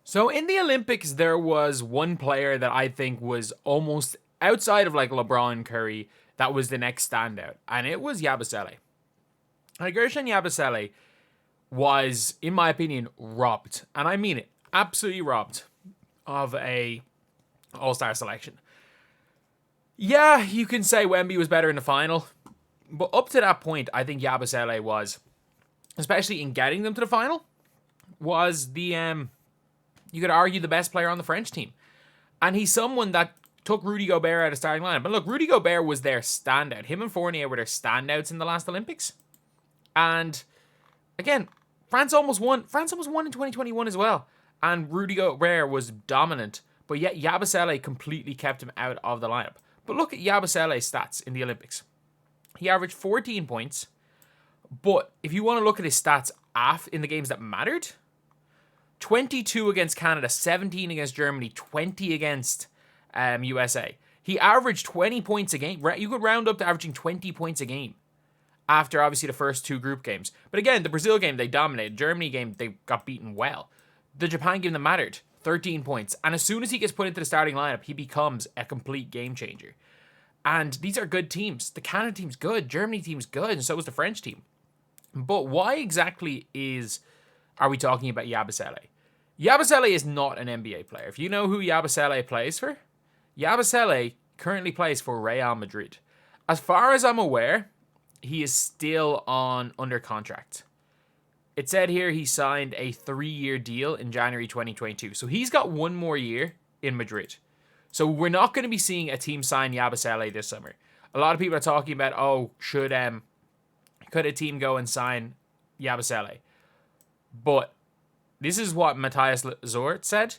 So in the Olympics, there was one player that I think was almost outside of like LeBron Curry that was the next standout, and it was Yabusele. Like Guerschon Yabusele was, in my opinion, robbed, and I mean it, absolutely robbed of a All-Star selection. Yeah, you can say Wemby was better in the final, but up to that point, I think Yabusele was, especially in getting them to the final, was the you could argue the best player on the French team. And he's someone that took Rudy Gobert out of starting lineup. But look, Rudy Gobert was their standout. Him and Fournier were their standouts in the last Olympics. And again, France almost won. France almost won in 2021 as well. And Rudy Gobert was dominant. But yet Yabusele completely kept him out of the lineup. But look at Yabusele's stats in the Olympics. He averaged 14 points. But if you want to look at his stats in the games that mattered, 22 against Canada, 17 against Germany, 20 against USA. He averaged 20 points a game. You could round up to averaging 20 points a game after obviously the first two group games. But again, the Brazil game, they dominated. Germany game, they got beaten well. The Japan game that mattered, 13 points. And as soon as he gets put into the starting lineup, he becomes a complete game changer. And these are good teams. The Canada team's good. Germany team's good. And so is the French team. But why exactly are we talking about Yabusele? Yabusele is not an NBA player. If you know who Yabusele plays for, Yabusele currently plays for Real Madrid. As far as I'm aware, he is still under contract. It said here he signed a 3-year deal in January 2022. So he's got one more year in Madrid. So we're not going to be seeing a team sign Yabusele this summer. A lot of people are talking about, could a team go and sign Yabusele? But this is what Matthias Lazor said.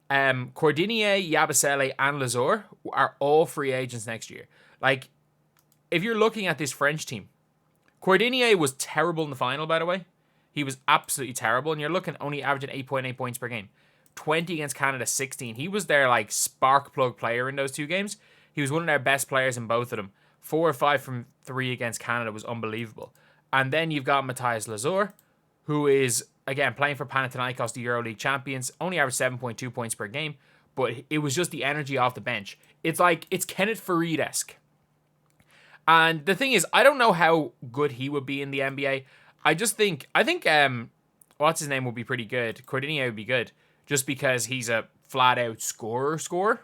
Cordinier, Yabusele, and Lazor are all free agents next year. Like, if you're looking at this French team, Cordinier was terrible in the final, by the way. He was absolutely terrible, and you're looking only averaging 8.8 points per game. 20 against Canada, 16. He was their, like, spark plug player in those two games. He was one of their best players in both of them. 4 or 5 from 3 against Canada was unbelievable. And then you've got Matthias Lazor, who is, again, playing for Panathinaikos, the EuroLeague champions, only averaged 7.2 points per game, but it was just the energy off the bench. It's like, it's Kenneth Faried-esque. And the thing is, I don't know how good he would be in the NBA. I think, what's his name would be pretty good. Cordinier would be good, just because he's a flat-out scorer.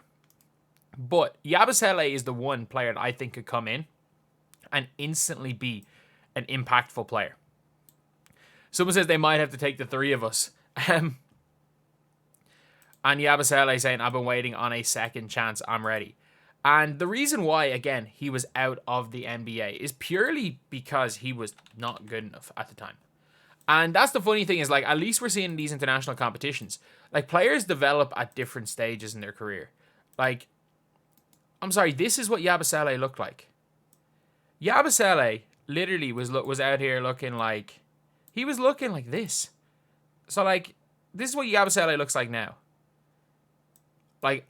But Yabusele is the one player that I think could come in and instantly be an impactful player. Someone says they might have to take the three of us. And Yabusele saying, I've been waiting on a second chance. I'm ready. And the reason why, again, he was out of the NBA is purely because he was not good enough at the time. And that's the funny thing is, like, at least we're seeing these international competitions. Like, players develop at different stages in their career. Like, I'm sorry, this is what Yabusele looked like. Yabusele literally was out here looking like, he was looking like this. So, like, this is what Yabusele looks like now. Like,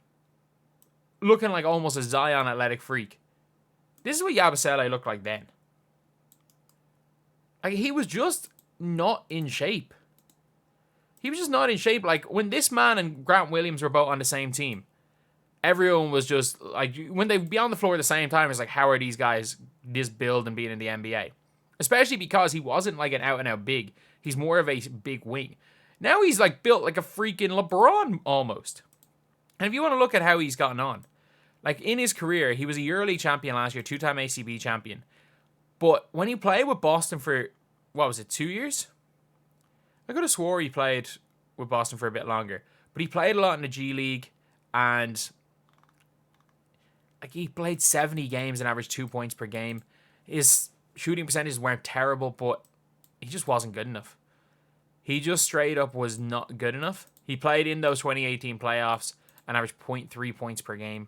looking like almost a Zion athletic freak. This is what Yabusele looked like then. Like, he was just not in shape. He was just not in shape. Like, when this man and Grant Williams were both on the same team, everyone was just, like, when they'd be on the floor at the same time, it's like, how are these guys this build and being in the NBA? Especially because he wasn't, like, an out-and-out big. He's more of a big wing. Now he's, like, built like a freaking LeBron, almost. And if you want to look at how he's gotten on, like, in his career, he was a EuroLeague champion last year, 2-time ACB champion. But when he played with Boston for, 2 years? I could have swore he played with Boston for a bit longer. But he played a lot in the G League, and like, he played 70 games and averaged 2 points per game. His shooting percentages weren't terrible, but he just wasn't good enough. He just straight up was not good enough. He played in those 2018 playoffs and averaged 0.3 points per game.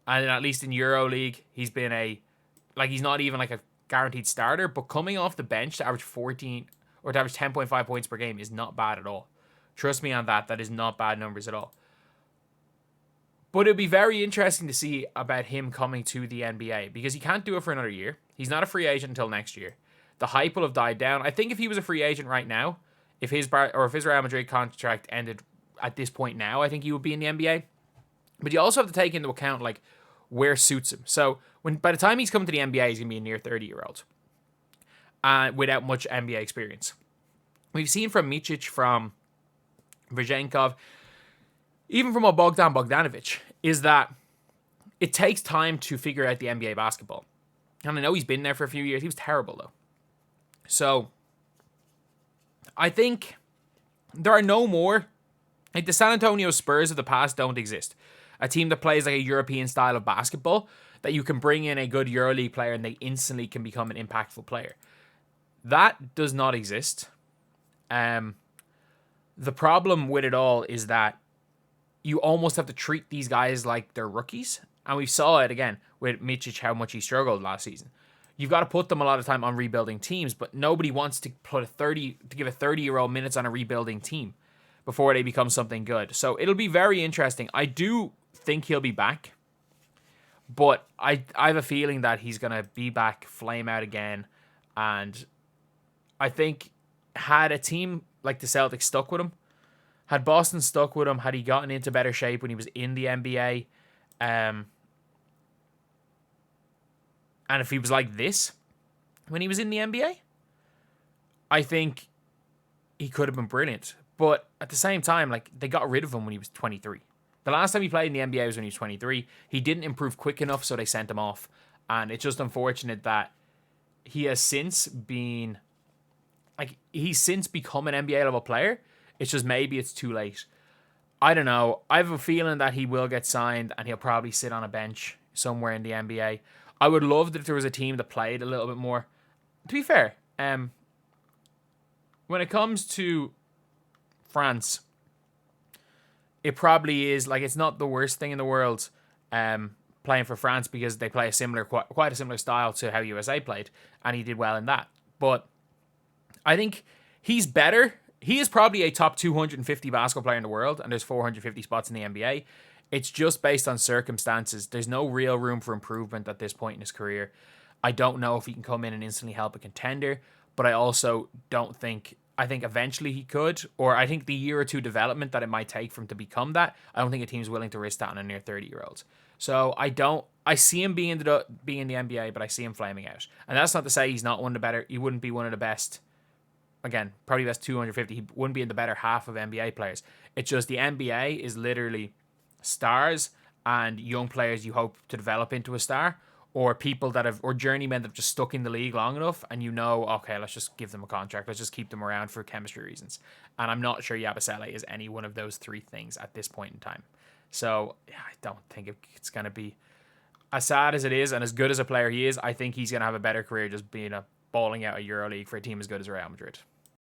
And then at least in EuroLeague, he's been he's not even like a guaranteed starter, but coming off the bench to average 10.5 points per game is not bad at all. Trust me on that. That is not bad numbers at all. But it'd be very interesting to see about him coming to the NBA, because he can't do it for another year. He's not a free agent until next year. The hype will have died down. I think if he was a free agent right now, if his Real Madrid contract ended at this point now, I think he would be in the NBA. But you also have to take into account like where suits him. So by the time he's come to the NBA, he's gonna be a near 30-year-old, without much NBA experience. We've seen from Micic, from Virgenkov, even from Bogdan Bogdanovic, is that it takes time to figure out the NBA basketball. And I know he's been there for a few years. He was terrible, though. So I think there are no more. Like, the San Antonio Spurs of the past don't exist. A team that plays like a European style of basketball, that you can bring in a good EuroLeague player and they instantly can become an impactful player. That does not exist. The problem with it all is that you almost have to treat these guys like they're rookies. And we saw it again with Micic, how much he struggled last season. You've got to put them a lot of time on rebuilding teams, but nobody wants to give a 30-year-old minutes on a rebuilding team before they become something good. So it'll be very interesting. I do think he'll be back, but I have a feeling that he's going to be back, flame out again. And I think had a team like the Celtics stuck with him, had Boston stuck with him, had he gotten into better shape when he was in the NBA, and if he was like this when he was in the NBA, I think he could have been brilliant. But at the same time, like, they got rid of him when he was 23. The last time he played in the NBA was when he was 23. He didn't improve quick enough, so they sent him off. And it's just unfortunate that he has since been, like, he's since become an NBA level player. It's just maybe it's too late. I don't know. I have a feeling that he will get signed and he'll probably sit on a bench somewhere in the NBA. I would love that if there was a team that played a little bit more. To be fair, when it comes to France, it probably is, like, it's not the worst thing in the world playing for France, because they play quite a similar style to how USA played, and he did well in that. But I think he's better. He is probably a top 250 basketball player in the world, and there's 450 spots in the NBA. It's just based on circumstances. There's no real room for improvement at this point in his career. I don't know if he can come in and instantly help a contender, but I also don't think... I think eventually he could, or I think the year or two development that it might take for him to become that, I don't think a team's willing to risk that on a near 30-year-old. So I see him being in the NBA, but I see him flaming out. And that's not to say he's not one of the better... He wouldn't be one of the best... Again, probably best 250. He wouldn't be in the better half of NBA players. It's just the NBA is literally stars and young players you hope to develop into a star, or people that have, or journeymen that have just stuck in the league long enough, and you know, okay, let's just give them a contract. Let's just keep them around for chemistry reasons. And I'm not sure Yabusele is any one of those three things at this point in time. So yeah, I don't think it's going to be, as sad as it is and as good as a player he is, I think he's going to have a better career just being balling out a EuroLeague for a team as good as Real Madrid.